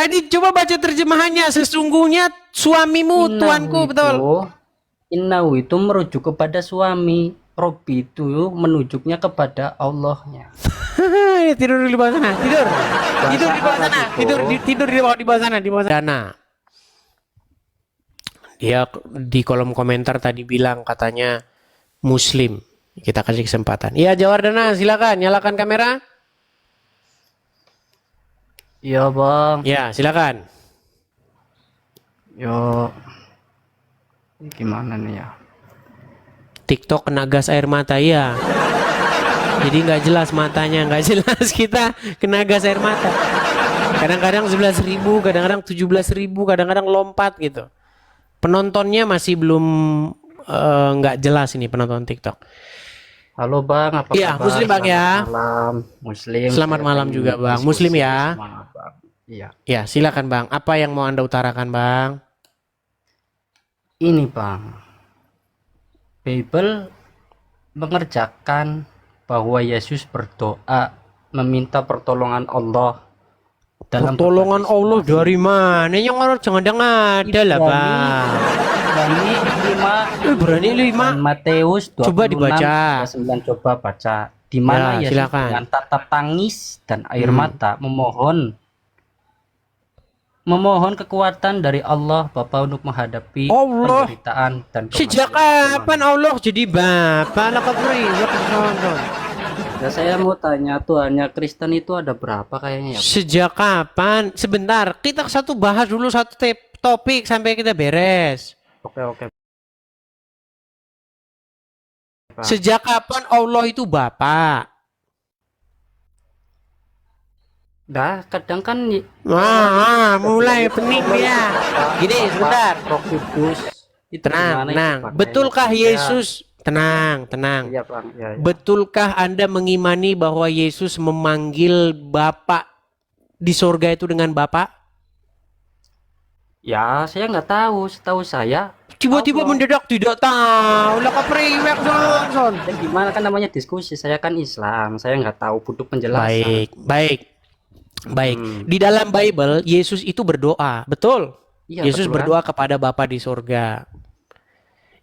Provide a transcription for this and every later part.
Tadi coba baca terjemahannya. Sesungguhnya suamimu, tuanku, betul. Innahu itu merujuk kepada suami. Robi itu menunjuknya kepada Allahnya. Tidur di bawah sana. Tidur. Tidur di bawah sana. Tidur di bawah sana. Di bawah sana. Dana. Dia di kolom komentar tadi bilang katanya Muslim. Kita kasih kesempatan. Iya, Jawardana, silakan nyalakan kamera. Iya bang. Ya, silakan. Yo, ini gimana nih ya? TikTok kena gas air mata ya. Jadi nggak jelas matanya, nggak jelas kita kena gas air mata. Kadang-kadang 11.000, kadang-kadang 17.000, kadang-kadang lompat gitu. Penontonnya masih belum nggak jelas ini penonton TikTok. Halo bang, apa Iya, kabar? Muslim bang ya. Selamat malam, Muslim. Selamat Saya malam pengen juga bang. diskusi Muslim ya. sama Bang. Iya. Ya, silakan bang. Apa yang mau anda utarakan bang? Ini bang, Bible mengerjakan bahwa Yesus berdoa meminta pertolongan Allah dalam Pertolongan berbagai Allah situasi. dari mana? Yang orang jangan ada lah bang. Ibrani 5 Ibrani 5. dan Matius 26 Coba dibaca. 9, coba baca. Di mana Ya, Yesus silakan. dengan tatap tangis dan air mata memohon kekuatan dari Allah Bapa untuk menghadapi Allah. penderitaan dan Sejak kematian. kapan Allah jadi bapak? Lah kabri, Ya, saya mau tanya, Tuhannya Kristen itu ada berapa kayaknya ya? Sejak kapan? Sebentar, kita satu bahas dulu satu topik sampai kita beres. Oke. Pak. Sejak kapan Allah itu bapak? Dah, kadang kan Mulai pening ya. Gini, sebentar. Roh Kudus itu Tenang, gimana itu, tenang. Pak? Betulkah Ya. Yesus? Tenang. Iya, Bang. Ya. Betulkah Anda mengimani bahwa Yesus memanggil Bapak di surga itu dengan Bapak? Ya, saya nggak tahu. Setahu saya Tiba-tiba Allah. mendadak tidak tahu. Lah kepriwek son. Ya, gimana kan namanya diskusi. Saya kan Islam. Saya nggak tahu, butuh penjelasan. Baik. Di dalam Bible Yesus itu berdoa, betul? Iya, Yesus betul, berdoa kepada Bapa di surga.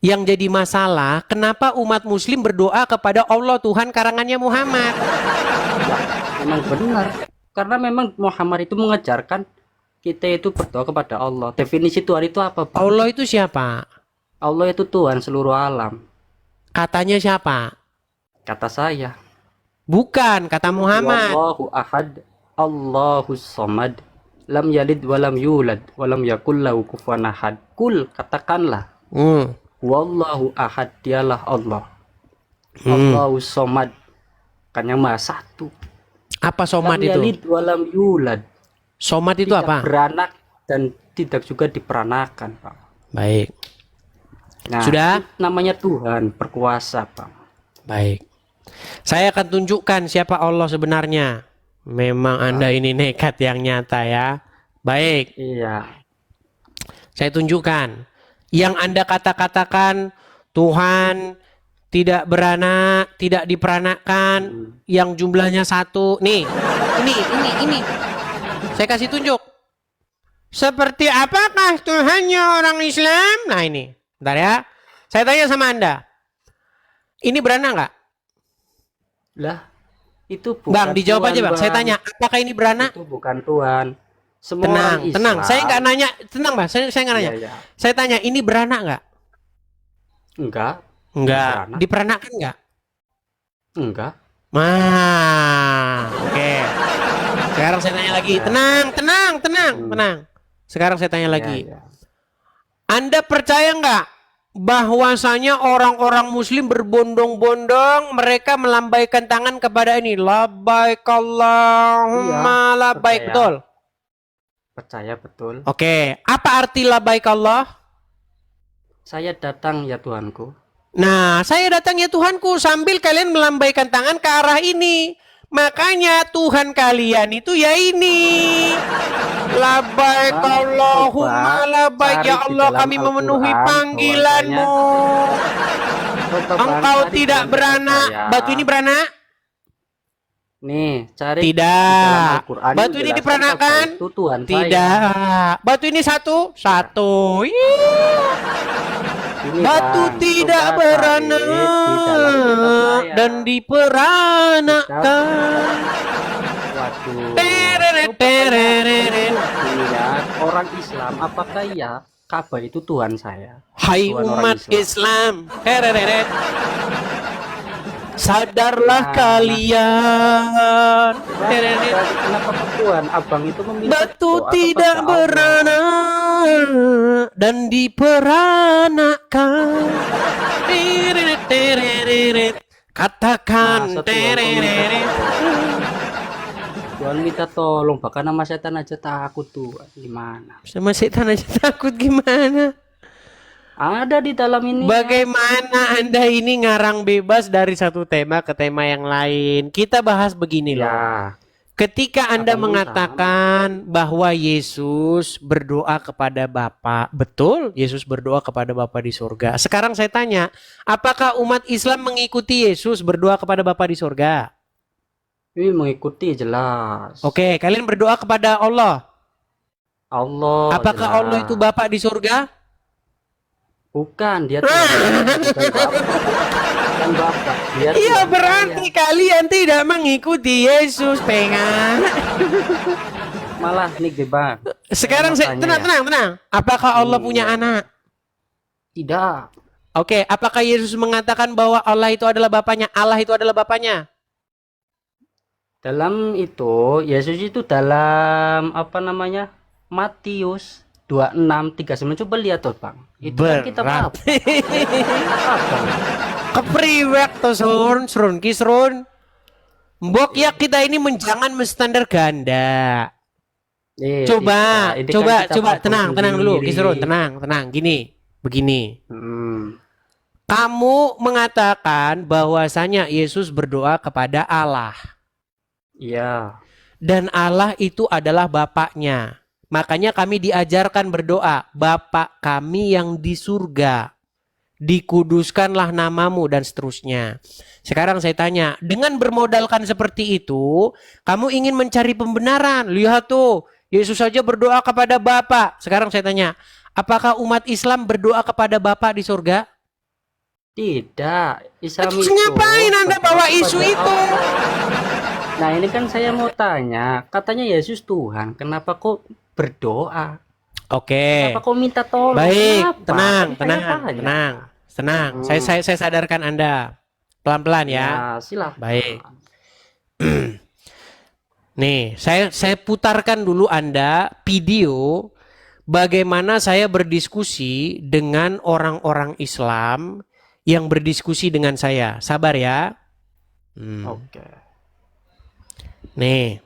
Yang jadi masalah, kenapa umat Muslim berdoa kepada Allah Tuhan karangannya Muhammad? Memang benar. Karena memang Muhammad itu mengajarkan kita itu berdoa kepada Allah. Definisi Tuhan itu apa, Bang? Allah itu siapa? Allah itu Tuhan seluruh alam. Katanya siapa? Kata saya. Bukan, kata Muhammad. Allahu ahad, Allahus samad, lam yalid walam yulad, walam yakul lahu kufuwan ahad. Kul, katakanlah. Wallahu ahad, dialah Allah. Allahus samad, kan yang maha satu. Apa somat Lam itu? yalid walam yulad. Somat itu Tidak apa? beranak dan tidak juga diperanakan, Pak. Baik. Nah, Sudah? itu namanya Tuhan berkuasa, Pak. Baik. Saya akan tunjukkan siapa Allah sebenarnya. Memang Anda ini nekat yang nyata ya. Baik. Iya. Saya tunjukkan. Yang Anda katakan Tuhan tidak beranak, tidak diperanakkan, yang jumlahnya satu. Nih, ini. Saya kasih tunjuk. Seperti apakah Tuhannya orang Islam? Nah ini. Bentar ya. Saya tanya sama Anda. Ini beranak nggak? Lah, itu bukan Bang, dijawab Tuhan, aja bang. Saya Bang. tanya, apakah ini beranak? Itu bukan Tuhan. Semua orang Tenang. Islam. Saya nggak nanya. Tenang bang. Saya nggak nanya. Iya. Saya tanya, ini beranak nggak? Enggak. Enggak. Beranak. Diperanakkan nggak? Enggak. Oke. Sekarang saya tanya lagi. Tenang. Sekarang saya tanya lagi. Ya. Anda percaya nggak bahwasanya orang-orang Muslim berbondong-bondong mereka melambaikan tangan kepada ini, labbaik Allahumma labbaik, percaya. betul? Percaya betul. Oke. Apa arti labbaik Allah? Saya datang ya Tuhanku. Nah, saya datang ya Tuhanku sambil kalian melambaikan tangan ke arah ini. Makanya Tuhan kalian itu ya ini. Labbaik Allahumma labbaik, ya Allah kami memenuhi panggilanmu. Engkau tidak beranak. Batu ini beranak? Nih, cari di dalam Tidak. Al-Quran Batu ini dijelaskan diperanakan? apa itu Tuhan saya. Tidak. Batu ini satu? Satu. Ini, Batu Bang, tidak coba beranak tarik di dalam kitab saya. dan diperanakan. Waduh. Tereret, tereret. Lihat orang Islam, apakah ya Ka'bah itu Tuhan saya? Hai Tuhan orang umat Islam. Tereret. Sadarlah Nah, kalian. Tereret. Kenapa ke Tuhan? Abang itu meminta Batu doa tidak kepada Allah. beranak dan diperanakan. Tereret, tereret. Katakan Masa Tuhan kok minta tereret. Tuhan minta tolong, bahkan nama setan aja takut tuh. Gimana? Sama setan aja takut gimana? Ada di dalam ini. Bagaimana Anda ini ngarang bebas dari satu tema ke tema yang lain? Kita bahas begini loh. Ya, Ketika Anda Abang mengatakan bahwa Yesus berdoa kepada Bapa, betul? Yesus berdoa kepada Bapa di surga. Sekarang saya tanya, apakah umat Islam mengikuti Yesus berdoa kepada Bapa di surga? ini mengikuti jelas. Oke, kalian berdoa kepada Allah. Allah. Apakah jelas. Allah itu Bapa di surga? Bukan, dia Tuhan. Bukan Bapak. Bukan Bapak. Dia Iya, Tuhan berarti saya. kalian tidak mengikuti Yesus, pengan. Malah nih Bang. Sekarang saya mau tanya tenang. Apakah Allah punya anak? Tidak. Oke, apakah Yesus mengatakan bahwa Allah itu adalah bapaknya? Allah itu adalah bapaknya? Dalam itu, Yesus itu dalam apa namanya? Matius 26:39. Coba lihat tuh, Bang. Itu kan kita apa? Kepriwek to surun kisrun. Mbok ya kita ini menjangan menstandar ganda. Coba tenang dulu kisrun, tenang. Begini. Kamu mengatakan bahwasanya Yesus berdoa kepada Allah. Iya. Dan Allah itu adalah Bapaknya. Makanya kami diajarkan berdoa, Bapa kami yang di surga, dikuduskanlah namamu dan seterusnya. Sekarang saya tanya, dengan bermodalkan seperti itu, kamu ingin mencari pembenaran. Lihat tuh, Yesus saja berdoa kepada Bapa. Sekarang saya tanya, apakah umat Islam berdoa kepada Bapa di surga? Tidak. Islam Terus itu ngapain Anda bawa isu itu? Nah, ini kan saya mau tanya, katanya Yesus Tuhan, kenapa kok berdoa? Oke. Kenapa kok minta tolong? Baik, Kenapa? tenang. Saya sadarkan Anda. Pelan-pelan ya. Ya, silakan. Baik. Nih, saya putarkan dulu Anda video bagaimana saya berdiskusi dengan orang-orang Islam yang berdiskusi dengan saya. Sabar ya. Oke. Nih.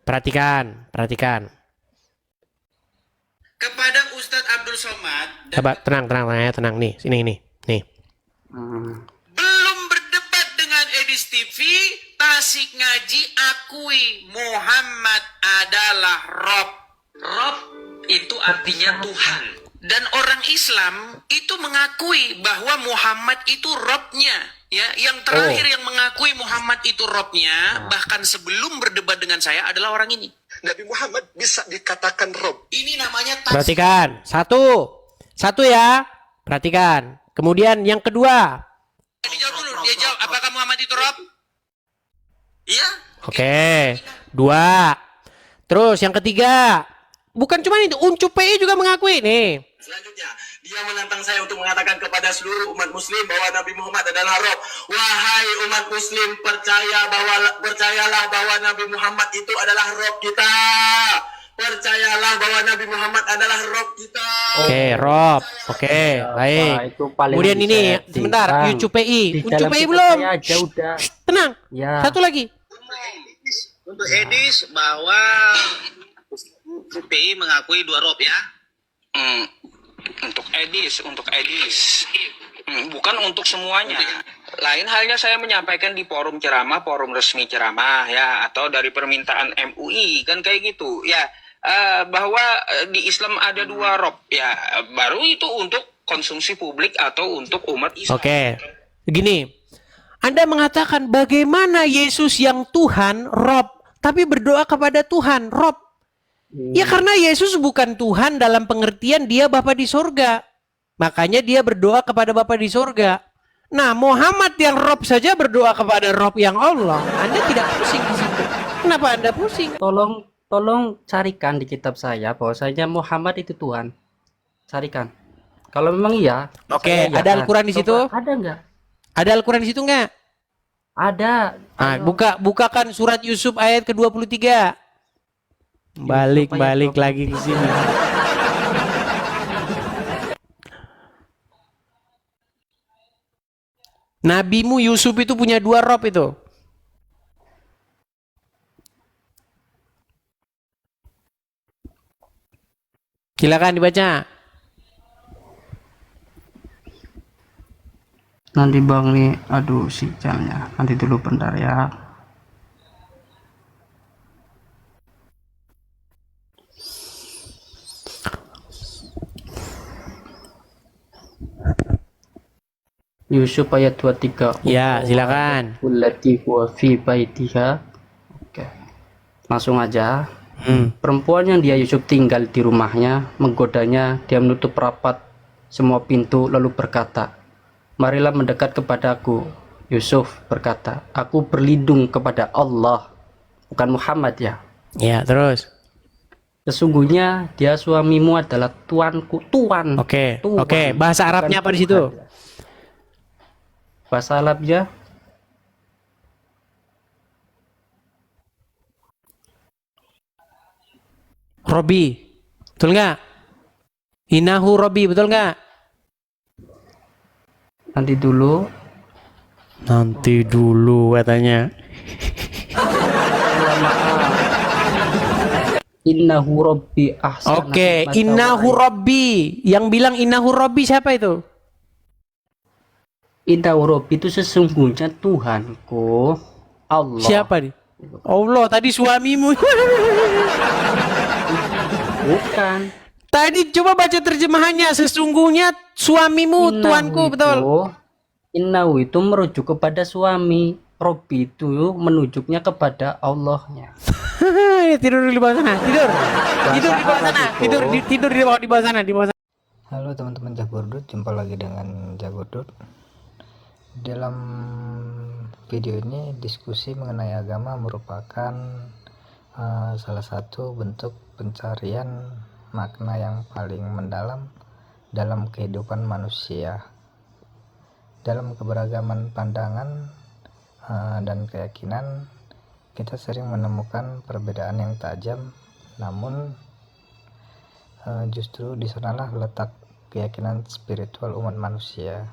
Perhatikan. Kepada Ustadz Abdul Somad. Sabar, tenang nih. Sini nih. Belum berdebat dengan Edis TV, Tasik Ngaji akui Muhammad adalah Rob. Rob itu artinya Tuhan. Dan orang Islam itu mengakui bahwa Muhammad itu Robnya. Ya, yang terakhir yang mengakui Muhammad itu Robnya, bahkan sebelum berdebat dengan saya adalah orang ini. Nabi Muhammad bisa dikatakan Rob. Ini namanya Perhatikan. Satu ya. Perhatikan. Kemudian yang kedua. Dijawab dulu. Dia jawab, apakah Muhammad itu Rob? Iya. Oke. 2. Terus yang ketiga. Bukan cuma itu. Uncup PI juga mengakui. Nih. Selanjutnya, dia menantang saya untuk mengatakan kepada seluruh umat muslim bahwa Nabi Muhammad adalah Rob. Wahai umat muslim, percayalah bahwa Nabi Muhammad itu adalah Rob kita. Percayalah bahwa Nabi Muhammad adalah Rob kita. Oke, Rob. Oke, baik. Itu paling Kemudian ini, bisa sebentar. Bang. Uncup PI. Di Uncup dalam PI kitab belum. saya aja udah. Tenang. Ya. Satu lagi. Untuk Edis bahwa PI mengakui 2 Rob ya. Untuk Edis. Bukan untuk semuanya. Lain halnya saya menyampaikan di forum ceramah, forum resmi ceramah ya, atau dari permintaan MUI kan kayak gitu ya, bahwa di Islam ada 2 Rob ya, baru itu untuk konsumsi publik atau untuk umat Islam. Oke. Begini. Anda mengatakan bagaimana Yesus yang Tuhan, Rob, tapi berdoa kepada Tuhan, Rob. Ya karena Yesus bukan Tuhan dalam pengertian dia Bapa di sorga. Makanya dia berdoa kepada Bapa di sorga. Nah, Muhammad yang Rob saja berdoa kepada Rob yang Allah. Anda tidak pusing di situ. Kenapa Anda pusing? Tolong carikan di kitab saya bahwasanya Muhammad itu Tuhan. Carikan. Kalau memang iya. Oke, saya ada iyakan. Al-Quran di situ? Ada nggak? Ada Al-Quran di situ nggak? Ada. Ah, bukakan surat Yusuf ayat ke-23. Balik lagi ke sini. Nabimu Yusuf itu punya 2 rob itu. Silakan dibaca. Nanti bang nih, aduh si jamnya. Nanti dulu bentar ya. Yusuf ayat 23. Ya, silakan. Allati huwa fi baitiha. Oke. Langsung aja. Perempuan yang dia Yusuf tinggal di rumahnya menggodanya, dia menutup rapat semua pintu lalu berkata, marilah mendekat kepadaku. Yusuf berkata, aku berlindung kepada Allah, bukan Muhammad ya. Ya, terus. Sesungguhnya dia suamimu adalah tuanku, tuan. Oke. Tuan, Oke, bahasa bukan Arabnya apa di situ? Tuhan. Bahasa Arabnya Robi. Betul nggak? Inahu Robi, betul nggak? nanti dulu. Nanti dulu katanya. Innahu Rabbi ahsana. Oke, innahu Rabbi. Yang bilang innahu Rabbi siapa itu? Innahu Rabbi itu sesungguhnya Tuhanku, Allah. Siapa nih? Allah, tadi suamimu. Bukan. Tadi coba baca terjemahannya. Sesungguhnya suamimu, tuanku, betul. Innahu itu merujuk kepada suami. Rabbi itu menunjuknya kepada Allahnya. Tidur di bawah sana, tidur di bawah sana, tidur di bawah sana, Halo teman-teman Jagurdut, jumpa lagi dengan Jagurdut. Dalam video ini diskusi mengenai agama merupakan salah satu bentuk pencarian makna yang paling mendalam dalam kehidupan manusia. Dalam keberagaman pandangan dan keyakinan, kita sering menemukan perbedaan yang tajam, namun justru di sanalah letak keyakinan spiritual umat manusia.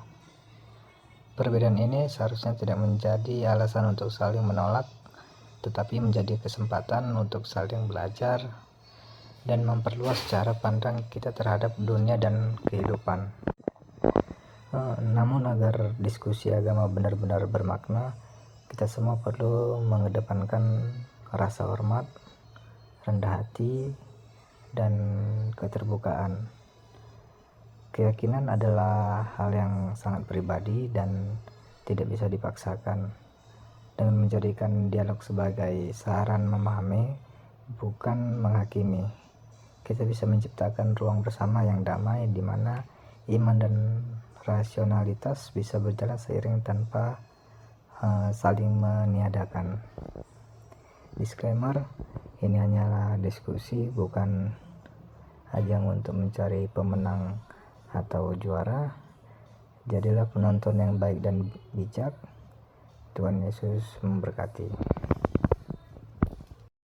Perbedaan ini seharusnya tidak menjadi alasan untuk saling menolak, tetapi menjadi kesempatan untuk saling belajar dan memperluas cara pandang kita terhadap dunia dan kehidupan. Namun agar diskusi agama benar-benar bermakna, kita semua perlu mengedepankan rasa hormat, rendah hati, dan keterbukaan. Keyakinan adalah hal yang sangat pribadi dan tidak bisa dipaksakan. Dengan menjadikan dialog sebagai saran memahami, bukan menghakimi, kita bisa menciptakan ruang bersama yang damai di mana iman dan rasionalitas bisa berjalan seiring tanpa saling meniadakan. Disclaimer, ini hanyalah diskusi, bukan ajang untuk mencari pemenang atau juara. Jadilah penonton yang baik dan bijak. Tuhan Yesus memberkati.